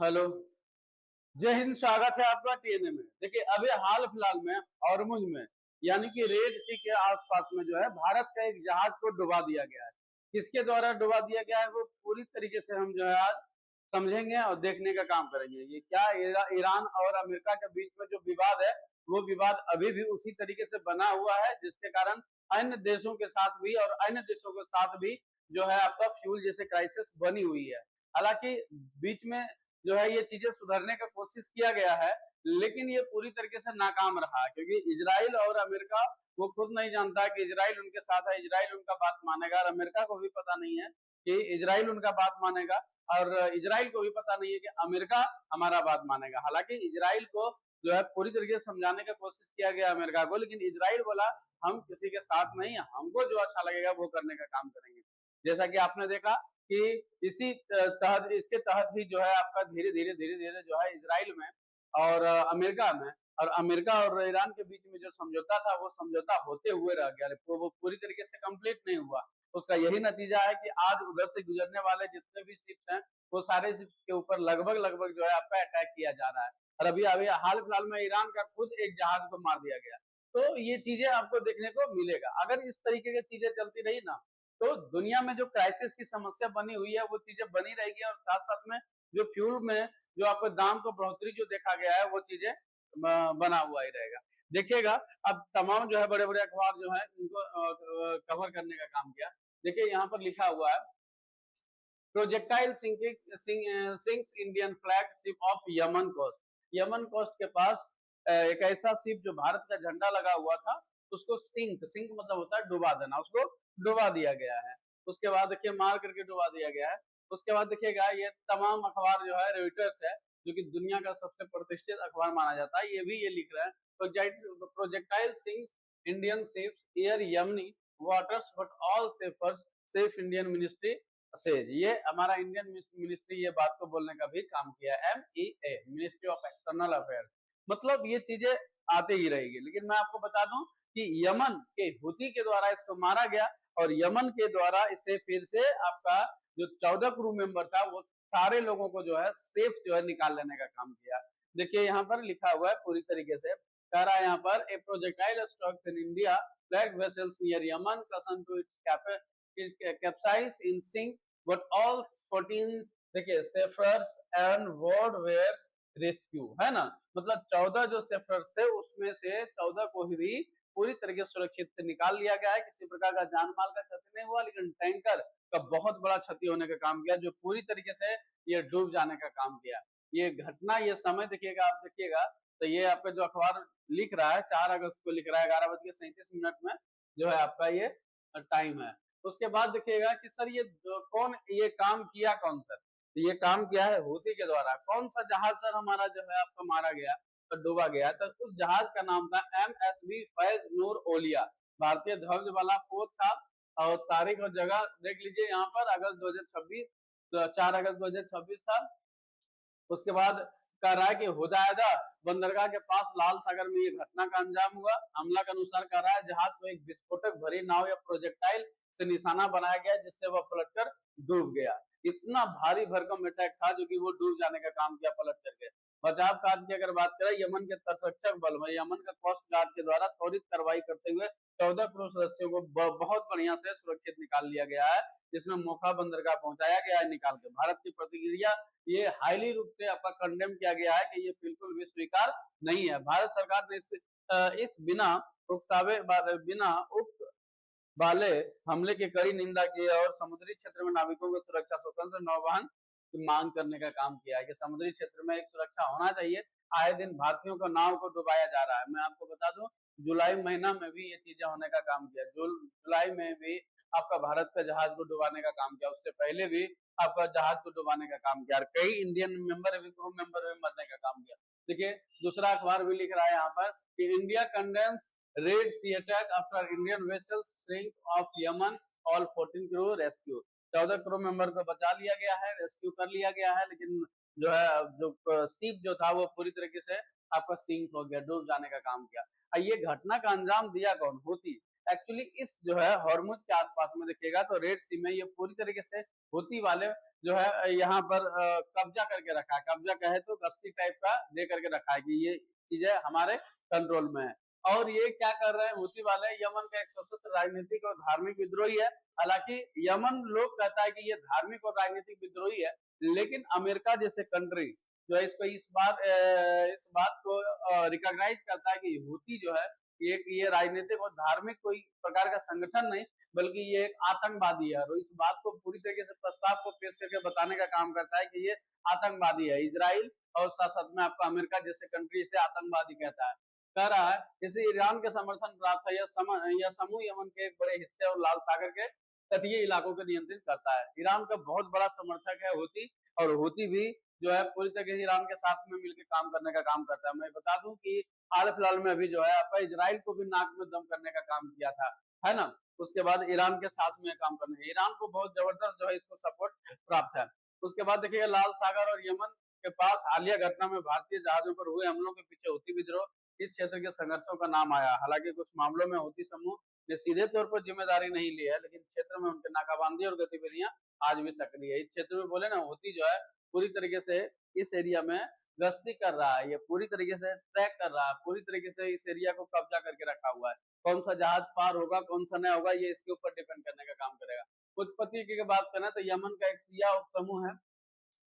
Hello. जय हिंद। स्वागत है आपका टीएनए में। देखिए अभी हाल फिलहाल में हॉर्मुज में यानी कि रेड सी के आसपास में जो है भारत का एक जहाज को डुबा दिया गया है। किसके द्वारा डुबा दिया गया है वो पूरी तरीके से हम जो है आज समझेंगे और देखने का काम करेंगे। ये क्या ईरान और अमेरिका के बीच में जो विवाद है वो विवाद अभी भी उसी तरीके से बना हुआ है, जिसके कारण अन्य देशों के साथ भी और अन्य देशों के साथ भी जो है आपका फ्यूल जैसे क्राइसिस बनी हुई है। हालांकि बीच में जो है ये चीजें सुधारने का कोशिश किया गया है, लेकिन ये पूरी तरीके से नाकाम रहा है, क्योंकि इजराइल और अमेरिका वो खुद नहीं जानता कि इजराइल उनके साथ है, इजराइल उनका बात मानेगा, और अमेरिका को भी पता नहीं है कि इजराइल उनका बात मानेगा, और इजराइल को भी पता नहीं है कि अमेरिका हमारा बात मानेगा। हालांकि इजराइल को जो है पूरी तरीके से समझाने का कोशिश किया गया अमेरिका को, लेकिन इजराइल बोला हम किसी के साथ नहीं है, हमको जो अच्छा लगेगा वो करने का काम करेंगे। जैसा कि आपने देखा कि इसी तहत इसके तहत ही जो है आपका धीरे धीरे जो है इजराइल में और अमेरिका में और अमेरिका और ईरान के बीच में जो समझौता था वो समझौता होते हुए रह गया, वो पूरी तरीके से कंप्लीट नहीं हुआ। उसका यही नतीजा है कि आज उधर से गुजरने वाले जितने भी शिप्स हैं वो सारे शिप्स के ऊपर लगभग लगभग जो है आपका अटैक किया जा रहा है। और अभी अभी हाल फिलहाल में ईरान का खुद एक जहाज को मार दिया गया। तो ये चीजें आपको देखने को मिलेगा। अगर इस तरीके की चीजें चलती रही ना तो दुनिया में जो क्राइसिस की समस्या बनी हुई है वो चीजें बनी रहेगी, और साथ साथ में जो फ्यूल में जो आपको दाम को बढ़ोतरी जो देखा गया है वो चीजें बना हुआ ही रहेगा। देखिएगा अब तमाम जो है बड़े बड़े अखबार जो है इनको कवर करने का काम किया। देखिए यहाँ पर लिखा हुआ है projectile sinks Indian flag ship of Yemen coast. Yemen coast के पास एक ऐसा शिप जो भारत का झंडा लगा हुआ था उसको सिंक सिंक मतलब होता है डुबा देना, उसको डुबा दिया गया है। उसके बाद देखिए मार करके डुबा दिया गया है। उसके बाद देखिएगा ये तमाम अखबार जो है रॉयटर्स है जो कि दुनिया का सबसे प्रतिष्ठित अखबार माना जाता है, ये भी ये लिख रहा है projectile sinks Indian ships air Yemeni waters but all seafarers safe Indian ministry से ये हमारा इंडियन मिनिस्ट्री ये बात को बोलने का भी काम किया। MEA ministry of external affair, मतलब ये चीजें आते ही रहेगी। लेकिन मैं आपको बता दूं कि यमन के हुती के द्वारा इसको मारा गया, और यमन के द्वारा इसे फिर से आपका जो 14 क्रू मेंबर था वो सारे लोगों को जो है सेफ जो है निकाल लेने का काम किया। देखिए यहाँ पर लिखा हुआ है पूरी तरीके से कह रहा है यहाँ पर a projectile strikes in India flag vessels near Yemen causing to its capsize in sink but all 14 देखिए seafarers and word were rescue है ना, मतलब 14 जो सेफर्स थे उसमें से 14 को भी पूरी तरीके से सुरक्षित निकाल लिया गया है। किसी प्रकार का जान माल का क्षति नहीं हुआ, लेकिन टैंकर का बहुत बड़ा क्षति होने का काम किया जो पूरी तरीके से ये डूब जाने का काम किया। ये घटना ये समय देखिएगा, आप देखिएगा तो ये आपका जो अखबार लिख रहा है 4 अगस्त को लिख रहा है 11:37 में जो है आपका ये टाइम है। उसके बाद देखिएगा कि सर ये कौन ये काम किया, कौन सर ये काम किया है हूती के द्वारा। कौन सा जहाज सर हमारा जो है आपका मारा गया तो डूबा गया, तो उस जहाज का नाम था MSV फैज नूर ओलिया, भारतीय ध्वज वाला पोत था। और तारीख और जगह देख लीजिए यहाँ पर अगस्त 2026, 4 अगस्त 2026 था। उसके बाद कह रहा है कि हुदायदा बंदरगाह के पास लाल सागर में ये घटना का अंजाम हुआ। हमला के अनुसार कह रहा है जहाज को एक विस्फोटक भरी नाव या प्रोजेक्टाइल से निशाना बनाया गया जिससे वह पलटकर डूब गया। इतना भारी भरकम अटैक था जो कि वो डूब जाने का काम किया पलट करके। बचाव कार्य की अगर बात करें यमन के तटरक्षक बल में यमन का कोस्ट गार्ड के द्वारा त्वरित कार्रवाई करते हुए 14 क्रू सदस्यों को बहुत बढ़िया से सुरक्षित निकाल लिया गया है, जिसमें मोखा बंदरगाह पहुंचाया गया है निकाल के। भारत की प्रतिक्रिया ये हाईली रूप से आपका कंडेम किया गया है कि ये बिल्कुल भी स्वीकार नहीं है। भारत सरकार ने इस बिना उकसावे बिना उक्त वाले हमले की कड़ी निंदा की और समुद्री क्षेत्र में नाविकों की सुरक्षा स्वतंत्र नौवहन की मांग करने का काम किया है कि समुद्री क्षेत्र में एक सुरक्षा होना चाहिए। आए दिन भारतीयों को नाव को डुबाया जा रहा है। मैं आपको बता दूं जुलाई महीना में भी ये चीजें होने का काम किया। जुलाई में भी आपका भारत का जहाज को डुबाने का काम किया, उससे पहले भी आपका जहाज को डुबाने का काम किया, कई इंडियन मेंबर भी क्रू मेंबर भी मरने का काम किया। देखिए दूसरा अखबार भी लिख रहा है यहाँ पर कि India condemns Red Sea attack after Indian vessels sink off Yemen all 14 crew rescue. 14 crew member को बचा लिया गया है, रेस्क्यू कर लिया गया है, लेकिन जो है जो शिप जो था वो पूरी तरीके से आपका सिंक हो गया, डूब जाने का काम किया। ये घटना का अंजाम दिया कौन? हूती। एक्चुअली इस जो है हॉर्मुज के आसपास में देखिएगा तो रेड सी में ये पूरी तरीके से हूती वाले जो है यहाँ पर कब्जा करके रखा है, कब्जा कहे तो गश्ती टाइप का दे करके रखा है कि ये चीजें हमारे कंट्रोल में है। और ये क्या कर रहे हैं हूती वाले, यमन का एक सशस्त्र राजनीतिक और धार्मिक विद्रोही है। हालांकि यमन लोग कहता है कि ये धार्मिक और राजनीतिक विद्रोही है, लेकिन अमेरिका जैसे कंट्री जो है इसको इस बात को रिकॉग्नाइज करता है कि हूती जो है ये राजनीतिक और धार्मिक कोई प्रकार का संगठन नहीं, बल्कि ये एक आतंकवादी है। और इस बात को पूरी तरीके से प्रस्ताव को पेश करके बताने का काम करता है कि ये आतंकवादी है। इजराइल और साथ साथ में आपका अमेरिका जैसे कंट्री इसे आतंकवादी कहता है, कह रहा है। इसे ईरान के समर्थन प्राप्त है। यह समूह यमन के एक बड़े हिस्से और लाल सागर के तटीय इलाकों को नियंत्रित करता है। ईरान का बहुत बड़ा समर्थक है हूती, और हूती भी जो है पूरी तरीके से ईरान के साथ में मिलकर काम करने का काम करता है। मैं बता दूं कि हाल फिलहाल में अभी जो है आपका इजराइल को भी नाक में दम करने का काम किया था, है ना। उसके बाद ईरान के साथ में काम करने, ईरान को बहुत जबरदस्त जो है इसको सपोर्ट प्राप्त है। उसके बाद देखिए लाल सागर और यमन के पास हालिया घटना में भारतीय जहाजों पर हुए हमलों के पीछे हूती विद्रोह इस क्षेत्र के संघर्षों का नाम आया। हालांकि कुछ मामलों में हूती समूह ने सीधे तौर पर जिम्मेदारी नहीं ली है, लेकिन क्षेत्र में उनके नाकाबंदी और गतिविधियां आज भी सक्रिय है। इस क्षेत्र में बोले ना हूती जो है पूरी तरीके से इस एरिया में गश्ती कर रहा है, ये पूरी तरीके से ट्रैक कर रहा है, पूरी तरीके से इस एरिया को कब्जा करके रखा हुआ है। कौन सा जहाज पार होगा कौन सा नहीं होगा ये इसके ऊपर डिपेंड करने का काम करेगा। उत्पत्ति की बात करें तो यमन का एक शिया उप समूह है,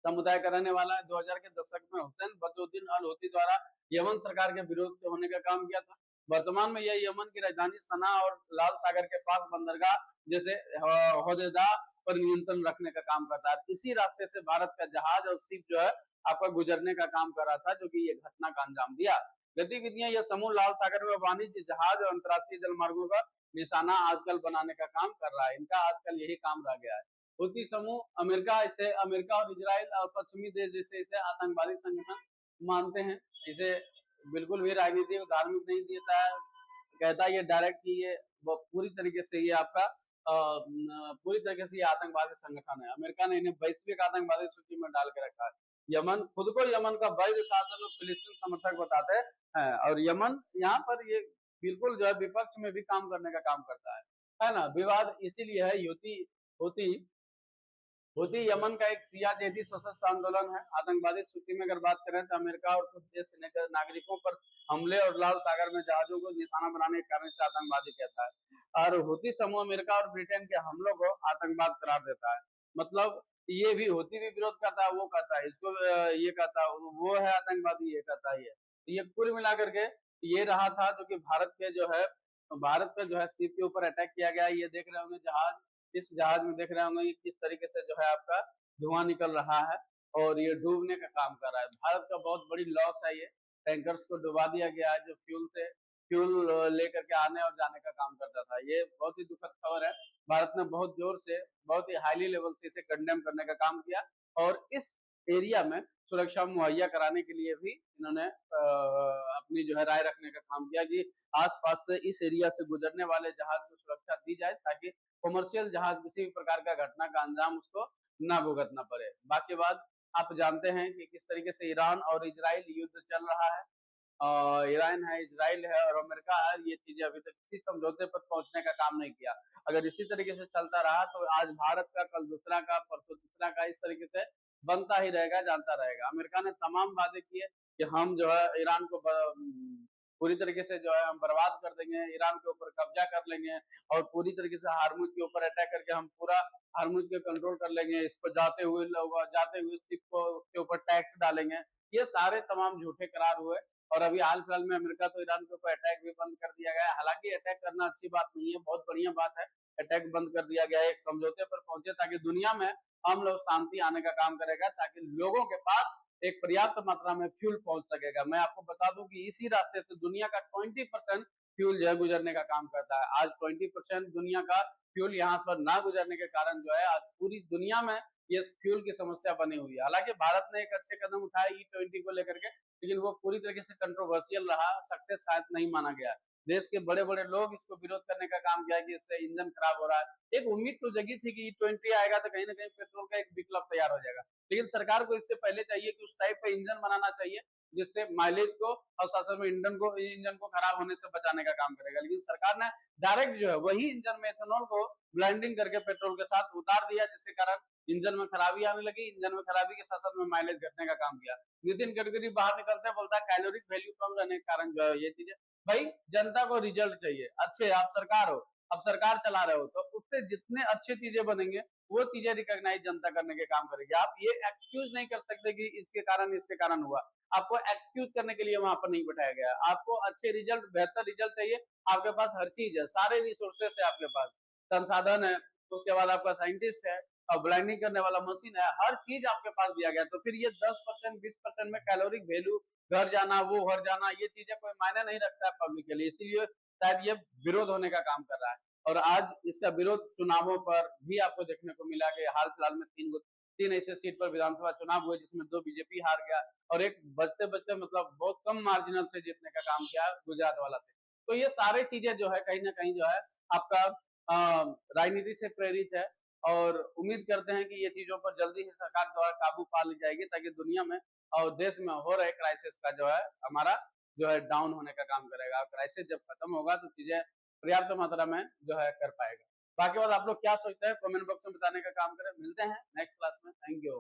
समुदाय का रहने वाला है। 2000 के दशक में हुसैन बदरुद्दीन अल हूती द्वारा यमन सरकार के विरोध से होने का काम किया था। वर्तमान में यह यमन की राजधानी सना और लाल सागर के पास बंदरगाह जैसे होदेदा पर नियंत्रण रखने का काम करता है। इसी रास्ते से भारत का जहाज और शिप जो है आपका गुजरने का काम कर रहा था, जो कि ये घटना का अंजाम दिया। गतिविधियां यह समूह लाल सागर में वाणिज्य जहाज और अंतर्राष्ट्रीय जलमार्गों का निशाना आजकल बनाने का काम कर रहा है। इनका आजकल यही काम रह गया है। हूती समूह अमेरिका और इजराइल और पश्चिमी देश जैसे इसे आतंकवादी संगठन मानते हैं। इसे बिल्कुल भी राजनीतिक और धार्मिक नहीं देता है, कहता है ये डायरेक्ट कि ये पूरी तरीके से ये आपका पूरी तरीके से ये आतंकवादी संगठन है। अमेरिका ने इन्हें वैश्विक आतंकवादी सूची में डाल के रखा है। यमन खुद को यमन का वैध शासन और फिलिस्तीन समर्थक बताते हैं, और यमन यहाँ पर ये बिल्कुल जो है विपक्ष में भी काम करने का काम करता है ना। विवाद इसीलिए है हूती हूती हूती यमन का एक शिया जैदी सशस्त्र आंदोलन है। आतंकवादी सूची में अगर बात करें तो अमेरिका और कुछ देश नागरिकों पर हमले और लाल सागर में जहाजों को निशाना बनाने के कारण से आतंकवादी कहता है। और हूती समूह अमेरिका और ब्रिटेन के हमलों को आतंकवाद करार देता है। मतलब ये भी हूती भी विरोध करता है, वो कहता है इसको ये कहता है, वो है आतंकवादी ये कहता है। ये कुल मिलाकर के ये रहा था जो कि भारत पे जो है शिप के ऊपर अटैक किया गया। ये देख रहे होंगे जहाज, इस जहाज में देख रहे होंगे ये किस तरीके से जो है आपका धुआं निकल रहा है और ये डूबने का काम कर रहा है। भारत का बहुत बड़ी लॉस है। ये टैंकर्स को डुबा दिया गया है जो फ्यूल लेकर के आने और जाने का काम करता था। ये बहुत ही दुखद खबर है। भारत ने बहुत जोर से बहुत ही हाईली लेवल से इसे कंडेम करने का काम किया, और इस एरिया में सुरक्षा मुहैया कराने के लिए भी इन्होंने अपनी जो है राय रखने का काम किया कि आसपास से इस एरिया से गुजरने वाले जहाज को सुरक्षा दी जाए, ताकि कॉमर्शियल जहाज किसी भी प्रकार का घटना का अंजाम उसको ना भुगतना पड़े। बाकी बात आप जानते हैं कि किस तरीके से ईरान और इजराइल युद्ध चल रहा है। ईरान है, इजराइल है और अमेरिका है, ये चीजें अभी तक किसी समझौते पर पहुंचने का काम नहीं किया। अगर इसी तरीके से चलता रहा तो आज भारत का, कल दूसरा का, परसों तीसरा का, इस तरीके से बनता ही रहेगा, जानता रहेगा। अमेरिका ने तमाम वादे किए कि हम जो है ईरान को पूरी तरीके से जो है हम बर्बाद कर देंगे, ईरान के ऊपर कब्जा कर लेंगे और पूरी तरीके से हार्मुज के ऊपर अटैक करके हम पूरा हार्मुज के कंट्रोल कर लेंगे। इस पर जाते हुए शिप को के ऊपर टैक्स डालेंगे। ये सारे तमाम झूठे करार हुए, और अभी हाल फिलहाल में अमेरिका तो ईरान के ऊपर अटैक भी बंद कर दिया गया है। हालांकि अटैक करना अच्छी बात नहीं है, बहुत बढ़िया बात है। अटैक बंद कर दिया गया है, एक समझौते पर पहुंचे ताकि दुनिया में हम लोग शांति आने का काम करेगा, ताकि लोगों के पास एक पर्याप्त मात्रा में फ्यूल पहुंच सकेगा। मैं आपको बता दूं कि इसी रास्ते से दुनिया का 20% फ्यूल जो है गुजरने का काम करता है। आज 20% दुनिया का फ्यूल यहाँ पर ना गुजरने के कारण जो है आज पूरी दुनिया में ये फ्यूल की समस्या बनी हुई है। हालांकि भारत ने एक अच्छे कदम उठाए E20 को लेकर के, लेकिन वो पूरी तरीके से कंट्रोवर्शियल रहा, सक्सेस शायद नहीं माना गया। देश के बड़े बड़े लोग इसको विरोध करने का काम किया कि इससे इंजन खराब हो रहा है। एक उम्मीद तो जगी थी कि E20 आएगा तो कहीं ना कहीं पेट्रोल का एक विकल्प तैयार हो जाएगा, लेकिन सरकार को इससे पहले चाहिए कि उस टाइप का इंजन बनाना चाहिए जिससे माइलेज को और साथ साथ में इंजन को खराब होने से बचाने का काम करेगा। लेकिन सरकार ने डायरेक्ट जो है वही इंजन में इथेनॉल को ब्लेंडिंग करके पेट्रोल के साथ उतार दिया, जिसके कारण इंजन में खराबी आने लगी। इंजन में खराबी के साथ साथ में माइलेज घटने का काम किया। नितिन गडकरी बाहर निकलते हैं, बोलता है कैलोरिक वैल्यू कम रहने के कारण जो है ये चीजें। भाई जनता को रिजल्ट चाहिए अच्छे, आप सरकार हो, अब सरकार चला रहे हो तो उससे जितने अच्छे चीजें बनेंगे वो चीजें रिकॉग्नाइज जनता करने के काम करेगी। आप ये एक्सक्यूज नहीं कर सकते कि इसके कारण हुआ। आपको एक्सक्यूज करने के लिए वहां पर नहीं बैठाया गया। आपको अच्छे रिजल्ट, बेहतर रिजल्ट चाहिए, आपके पास हर चीज है, सारे रिसोर्सेस है आपके पास, संसाधन है, उसके बाद आपका साइंटिस्ट है और ब्लाइंडिंग करने वाला मशीन है, हर चीज आपके पास दिया गया। तो फिर ये 10% 20% में कैलोरिक वैल्यू घर जाना, वो घर जाना, ये चीजें कोई मायने नहीं रखता है पब्लिक के लिए। इसीलिए शायद ये विरोध होने का काम कर रहा है। और आज इसका विरोध चुनावों पर भी आपको देखने को मिला कि हाल फिलहाल में तीन ऐसे सीट पर विधानसभा चुनाव हुए जिसमें 2 बीजेपी हार गया और एक बचते बचते मतलब बहुत कम मार्जिनल से जीतने का काम किया गुजरात वाला से। तो ये सारे चीजें जो है कहीं ना कहीं जो है आपका राजनीति से प्रेरित है। और उम्मीद करते हैं कि ये चीजों पर जल्दी ही सरकार द्वारा काबू पा ली जाएगी, ताकि दुनिया में और देश में हो रहे क्राइसिस का जो है हमारा जो है डाउन होने का काम करेगा। क्राइसिस जब खत्म होगा तो चीजें पर्याप्त मात्रा में जो है कर पाएगा। बाकी बात आप लोग क्या सोचते हैं कमेंट बॉक्स में बताने का काम करें। मिलते हैं नेक्स्ट क्लास में। Thank you.